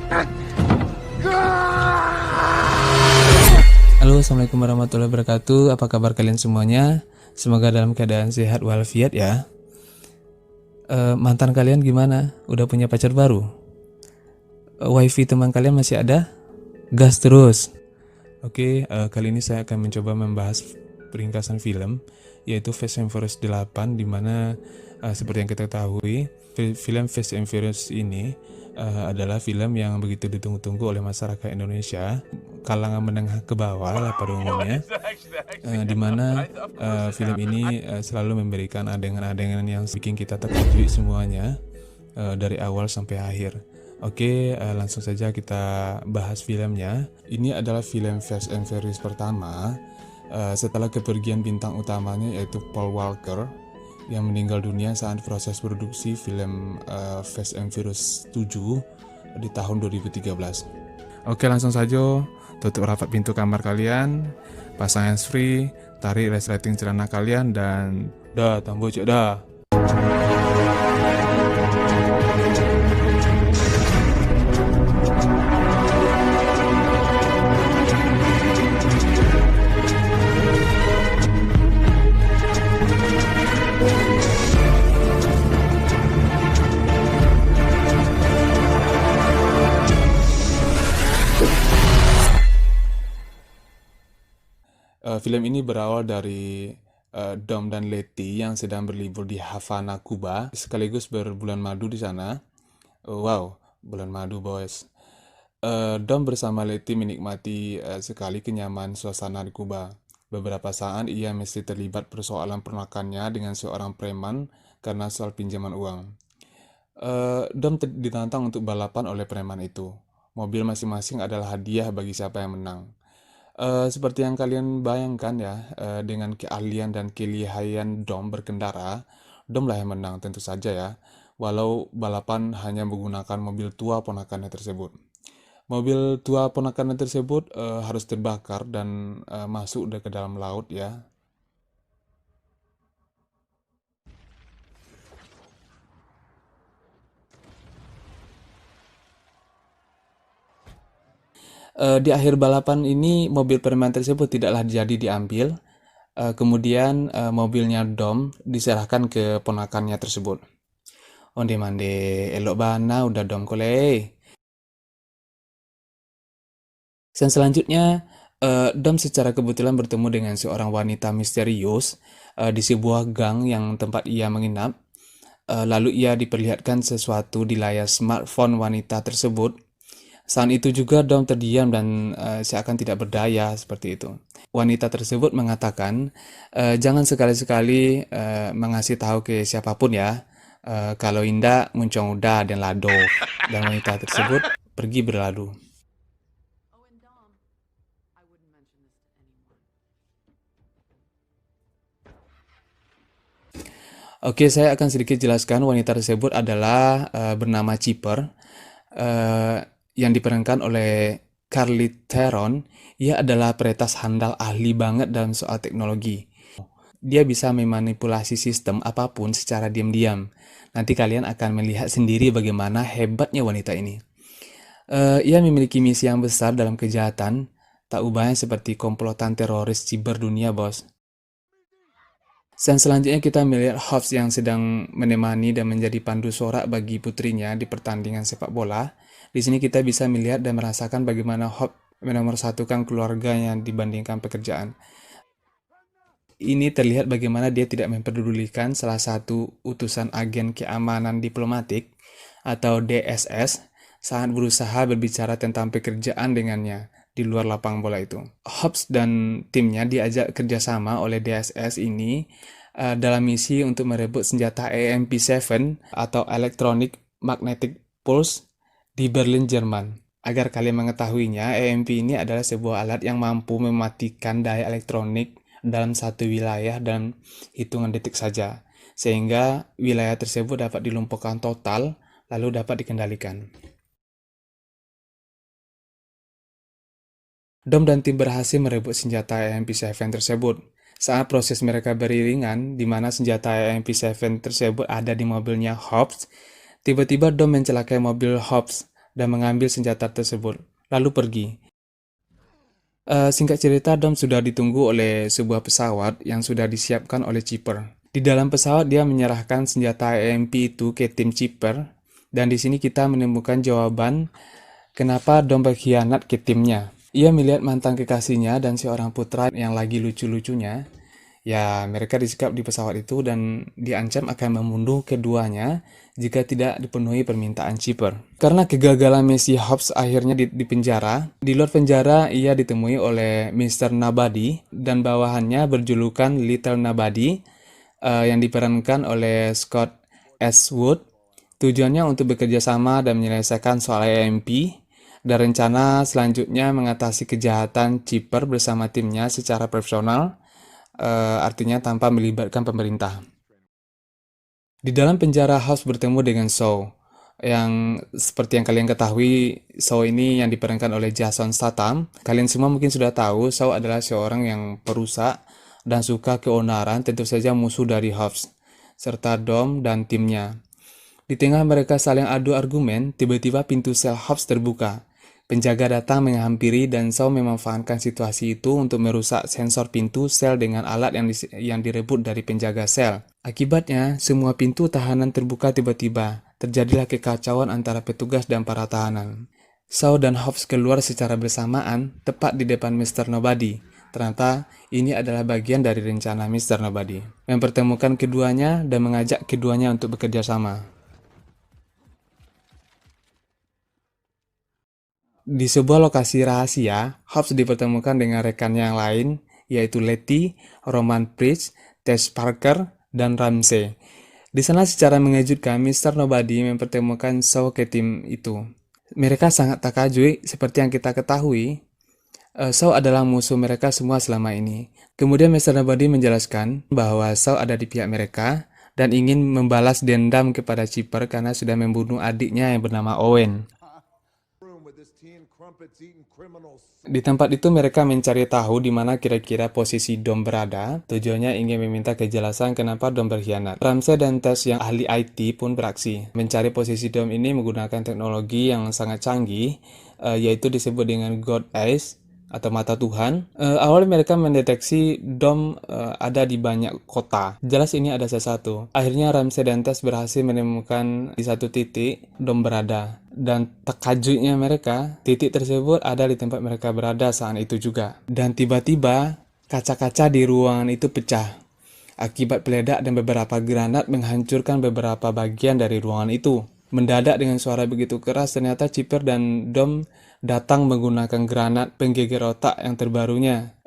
Halo, assalamualaikum warahmatullahi wabarakatuh. Apa kabar kalian semuanya? Semoga dalam keadaan sehat walafiat ya. Mantan kalian gimana? Udah punya pacar baru? Wifi teman kalian masih ada? Gas terus. Oke, kali ini saya akan mencoba membahas ringkasan film, yaitu Fast and Furious 8, dimana seperti yang kita ketahui, film Fast and Furious ini adalah film yang begitu ditunggu-tunggu oleh masyarakat Indonesia, kalangan menengah ke bawah lah pada umumnya, dimana film ini selalu memberikan adegan-adegan yang bikin kita terkejut semuanya dari awal sampai akhir. Oke, langsung saja kita bahas filmnya. Ini adalah film Fast and Furious pertama setelah kepergian bintang utamanya yaitu Paul Walker yang meninggal dunia saat proses produksi film Fast and Furious 7 di tahun 2013. Oke, langsung saja tutup rapat pintu kamar kalian, pasang handsfree, tarik resleting celana kalian, dan dah tambah cek dah. Film ini berawal dari Dom dan Letty yang sedang berlibur di Havana, Kuba, sekaligus berbulan madu di sana. Wow, bulan madu boys. Dom bersama Letty menikmati sekali kenyaman suasana di Kuba. Beberapa saat ia mesti terlibat persoalan pernakannya dengan seorang preman karena soal pinjaman uang. Dom ditantang untuk balapan oleh preman itu. Mobil masing-masing adalah hadiah bagi siapa yang menang. Seperti yang kalian bayangkan ya, dengan keahlian dan kelihayan Dom berkendara, Dom lah yang menang tentu saja ya, walau balapan hanya menggunakan mobil tua ponakannya tersebut. Mobil tua ponakannya tersebut harus terbakar dan masuk ke dalam laut ya. Di akhir balapan ini mobil preman tersebut tidaklah jadi diambil. Kemudian mobilnya Dom diserahkan ke ponakannya tersebut. Onde mande elok bana udah Dom kole. Dan selanjutnya Dom secara kebetulan bertemu dengan seorang wanita misterius di sebuah gang yang tempat ia menginap. Lalu ia diperlihatkan sesuatu di layar smartphone wanita tersebut. Saat itu juga Dom terdiam dan seakan tidak berdaya seperti itu. Wanita tersebut mengatakan, jangan sekali-sekali mengasih tahu ke siapapun ya. Kalau indah muncung udah dan lado. Dan wanita tersebut pergi berlalu. Oke, saya akan sedikit jelaskan. Wanita tersebut adalah bernama Chipper. eh, yang diperankan oleh Charlize Theron. Ia adalah peretas handal ahli banget dalam soal teknologi. Dia bisa memanipulasi sistem apapun secara diam-diam. Nanti kalian akan melihat sendiri bagaimana hebatnya wanita ini. Ia memiliki misi yang besar dalam kejahatan, tak ubahnya seperti komplotan teroris siber dunia, bos. Dan selanjutnya kita melihat Hobbs yang sedang menemani dan menjadi pandu sorak bagi putrinya di pertandingan sepak bola. Di sini kita bisa melihat dan merasakan bagaimana Hobbs menomorsatukan keluarganya dibandingkan pekerjaan. Ini terlihat bagaimana dia tidak memperdulikan salah satu utusan agen keamanan diplomatik atau DSS saat berusaha berbicara tentang pekerjaan dengannya di luar lapangan bola itu. Hobbs dan timnya diajak kerjasama oleh DSS ini dalam misi untuk merebut senjata EMP7 atau Electronic Magnetic Pulse di Berlin, Jerman. Agar kalian mengetahuinya, EMP ini adalah sebuah alat yang mampu mematikan daya elektronik dalam satu wilayah dalam hitungan detik saja, sehingga wilayah tersebut dapat dilumpuhkan total lalu dapat dikendalikan. Dom dan tim berhasil merebut senjata EMP7 tersebut. Saat proses mereka beriringan, di mana senjata EMP7 tersebut ada di mobilnya Hobbs, tiba-tiba Dom mencelakai mobil Hobbs dan mengambil senjata tersebut, lalu pergi. Singkat cerita, Dom sudah ditunggu oleh sebuah pesawat yang sudah disiapkan oleh Chipper. Di dalam pesawat dia menyerahkan senjata EMP itu ke tim Chipper, dan di sini kita menemukan jawaban kenapa Dom berkhianat ke timnya. Ia melihat mantan kekasihnya dan seorang putra yang lagi lucu-lucunya. Ya, mereka disekap di pesawat itu dan diancam akan membunuh keduanya jika tidak dipenuhi permintaan Chipper. Karena kegagalan misi, Hobbs akhirnya di penjara. Di luar penjara, ia ditemui oleh Mr. Nobody dan bawahannya berjulukan Little Nobody yang diperankan oleh Scott Eastwood. Tujuannya untuk bekerja sama dan menyelesaikan soal EMP dan rencana selanjutnya mengatasi kejahatan Chipper bersama timnya secara profesional. Artinya tanpa melibatkan pemerintah. Di dalam penjara, Hobbs bertemu dengan Shaw, yang seperti yang kalian ketahui, Shaw ini yang diperankan oleh Jason Statham. Kalian semua mungkin sudah tahu, Shaw adalah seorang yang perusak dan suka keonaran, tentu saja musuh dari Hobbs, serta Dom dan timnya. Di tengah mereka saling adu argumen, tiba-tiba pintu sel Hobbs terbuka. Penjaga datang menghampiri dan Shaw memanfaatkan situasi itu untuk merusak sensor pintu sel dengan alat yang direbut dari penjaga sel. Akibatnya, semua pintu tahanan terbuka tiba-tiba. Terjadilah kekacauan antara petugas dan para tahanan. Shaw dan Hobbs keluar secara bersamaan, tepat di depan Mr. Nobody. Ternyata, ini adalah bagian dari rencana Mr. Nobody, mempertemukan keduanya dan mengajak keduanya untuk bekerja sama. Di sebuah lokasi rahasia, Hobbs dipertemukan dengan rekannya yang lain, yaitu Letty, Roman Prince, Tess Parker, dan Ramsey. Di sana secara mengejutkan, Mr. Nobody mempertemukan Shaw ke tim itu. Mereka sangat takjub, seperti yang kita ketahui, Shaw adalah musuh mereka semua selama ini. Kemudian Mr. Nobody menjelaskan bahwa Shaw ada di pihak mereka dan ingin membalas dendam kepada Chipper karena sudah membunuh adiknya yang bernama Owen. Di tempat itu mereka mencari tahu di mana kira-kira posisi Dom berada. Tujuannya ingin meminta kejelasan kenapa Dom berkhianat. Ramsey dan Tess yang ahli IT pun beraksi. Mencari posisi Dom ini menggunakan teknologi yang sangat canggih, yaitu disebut dengan God Eyes atau mata Tuhan. Awalnya mereka mendeteksi Dom ada di banyak kota. Jelas ini ada sesuatu. Akhirnya Ramsey dan Tess berhasil menemukan di satu titik Dom berada. Dan takjubnya mereka, titik tersebut ada di tempat mereka berada saat itu juga. Dan tiba-tiba kaca-kaca di ruangan itu pecah. Akibat peledak dan beberapa granat menghancurkan beberapa bagian dari ruangan itu. Mendadak dengan suara begitu keras, ternyata Chipper dan Dom datang menggunakan granat penggeger otak yang terbarunya.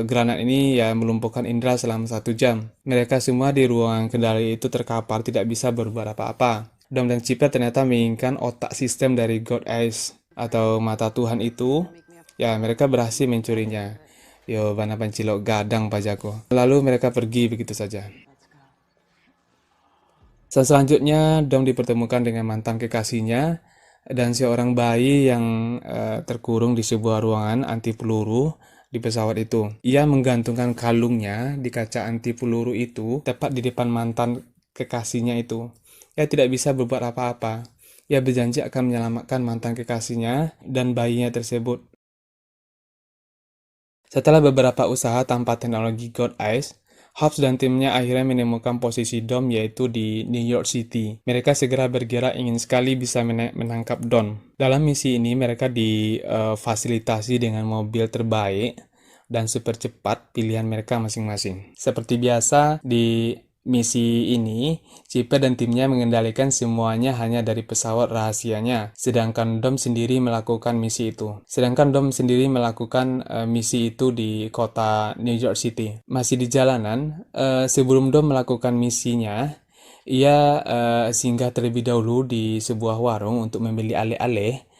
Granat ini ya melumpuhkan indera selama 1 jam. Mereka semua di ruangan kendali itu terkapar, tidak bisa berbuat apa-apa. Dom dan Chipper ternyata menginginkan otak sistem dari God Eyes atau mata Tuhan itu. Ya, mereka berhasil mencurinya. Yo, bana pancilok gadang pajaku. Lalu mereka pergi begitu saja. Selanjutnya, Dom dipertemukan dengan mantan kekasihnya dan seorang bayi yang terkurung di sebuah ruangan anti peluru di pesawat itu. Ia menggantungkan kalungnya di kaca anti peluru itu tepat di depan mantan kekasihnya itu. Ia tidak bisa berbuat apa-apa. Ia berjanji akan menyelamatkan mantan kekasihnya dan bayinya tersebut. Setelah beberapa usaha tanpa teknologi God Eyes, Hobbs dan timnya akhirnya menemukan posisi Dom yaitu di New York City. Mereka segera bergerak ingin sekali bisa menangkap Dom. Dalam misi ini mereka difasilitasi dengan mobil terbaik dan super cepat pilihan mereka masing-masing. Seperti biasa di misi ini, Chipper dan timnya mengendalikan semuanya hanya dari pesawat rahasianya, sedangkan Dom sendiri melakukan misi itu. Misi itu di kota New York City. Masih di jalanan, sebelum Dom melakukan misinya, ia singgah terlebih dahulu di sebuah warung untuk membeli ale-ale,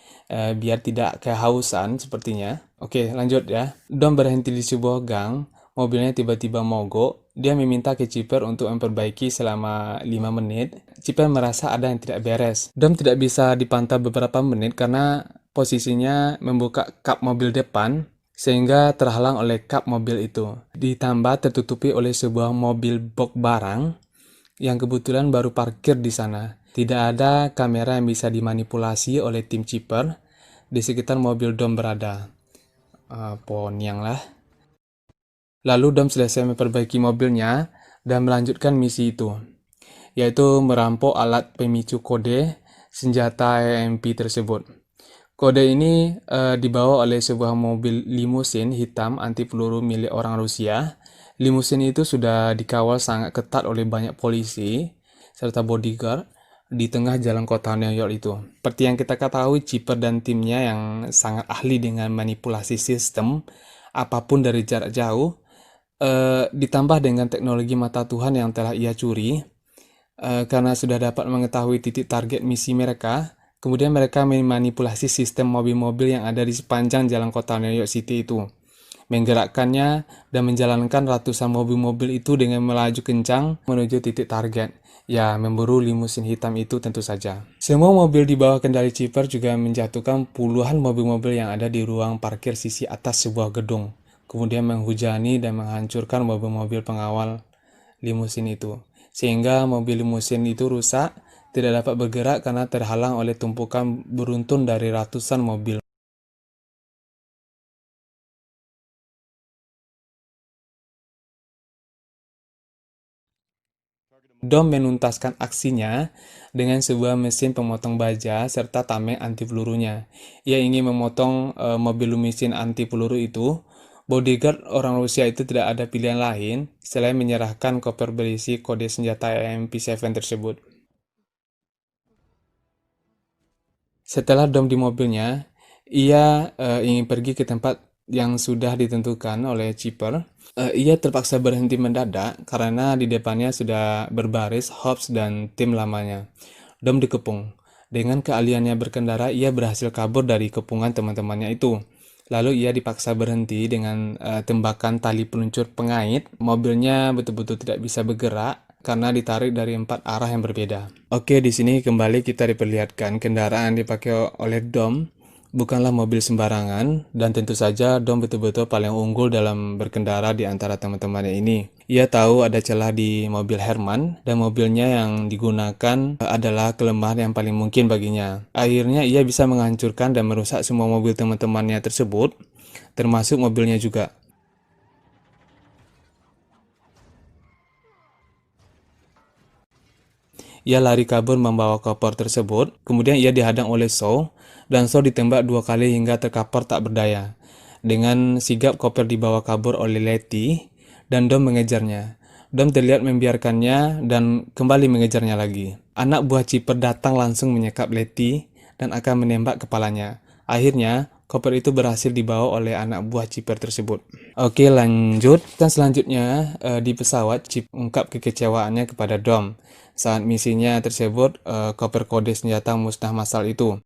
biar tidak kehausan sepertinya. Oke, lanjut ya. Dom berhenti di sebuah gang, mobilnya tiba-tiba mogok. Dia meminta ke Chipper untuk memperbaiki selama 5 menit. Chipper merasa ada yang tidak beres. Dom tidak bisa dipantau beberapa menit karena posisinya membuka kap mobil depan sehingga terhalang oleh kap mobil itu. Ditambah tertutupi oleh sebuah mobil box barang yang kebetulan baru parkir di sana. Tidak ada kamera yang bisa dimanipulasi oleh tim Chipper di sekitar mobil Dom berada. Ponyang lah. Lalu Dom selesai memperbaiki mobilnya dan melanjutkan misi itu, yaitu merampok alat pemicu kode senjata EMP tersebut. Kode ini dibawa oleh sebuah mobil limusin hitam anti peluru milik orang Rusia. Limusin itu sudah dikawal sangat ketat oleh banyak polisi serta bodyguard di tengah jalan kota New York itu. Seperti yang kita ketahui, Chipper dan timnya yang sangat ahli dengan manipulasi sistem apapun dari jarak jauh, ditambah dengan teknologi mata Tuhan yang telah ia curi, karena sudah dapat mengetahui titik target misi mereka. Kemudian mereka memanipulasi sistem mobil-mobil yang ada di sepanjang jalan kota New York City itu, menggerakkannya dan menjalankan ratusan mobil-mobil itu dengan melaju kencang menuju titik target. Ya, memburu limusin hitam itu tentu saja. Semua mobil di bawah kendali Chipper juga menjatuhkan puluhan mobil-mobil yang ada di ruang parkir sisi atas sebuah gedung, kemudian menghujani dan menghancurkan mobil-mobil pengawal limusin itu, sehingga mobil limusin itu rusak, tidak dapat bergerak karena terhalang oleh tumpukan beruntun dari ratusan mobil. Dom menuntaskan aksinya dengan sebuah mesin pemotong baja serta tameng anti pelurunya. Ia ingin memotong mobil limusin anti peluru itu. Bodyguard orang Rusia itu tidak ada pilihan lain selain menyerahkan koper berisi kode senjata MP7 tersebut. Setelah Dom di mobilnya, ia ingin pergi ke tempat yang sudah ditentukan oleh Chipper. Ia terpaksa berhenti mendadak karena di depannya sudah berbaris Hobbs dan tim lamanya. Dom dikepung. Dengan keahliannya berkendara, ia berhasil kabur dari kepungan teman-temannya itu. Lalu ia dipaksa berhenti dengan tembakan tali peluncur pengait. Mobilnya betul-betul tidak bisa bergerak karena ditarik dari 4 arah yang berbeda. Oke, di sini kembali kita diperlihatkan kendaraan dipakai oleh Dom bukanlah mobil sembarangan, dan tentu saja Dom betul-betul paling unggul dalam berkendara di antara teman-temannya ini. Ia tahu ada celah di mobil Herman, dan mobilnya yang digunakan adalah kelemahan yang paling mungkin baginya. Akhirnya ia bisa menghancurkan dan merusak semua mobil teman-temannya tersebut, termasuk mobilnya juga. Ia lari kabur membawa koper tersebut, kemudian ia dihadang oleh Shaw, dan Shaw ditembak 2 kali hingga terkapar tak berdaya. Dengan sigap koper dibawa kabur oleh Letty, dan Dom mengejarnya. Dom terlihat membiarkannya dan kembali mengejarnya lagi. Anak buah Chipper datang langsung menyekap Letty dan akan menembak kepalanya. Akhirnya, koper itu berhasil dibawa oleh anak buah Chipper tersebut. Oke, lanjut. Dan selanjutnya, di pesawat, Chip ungkap kekecewaannya kepada Dom saat misinya tersebut, koper kode senjata musnah massal itu.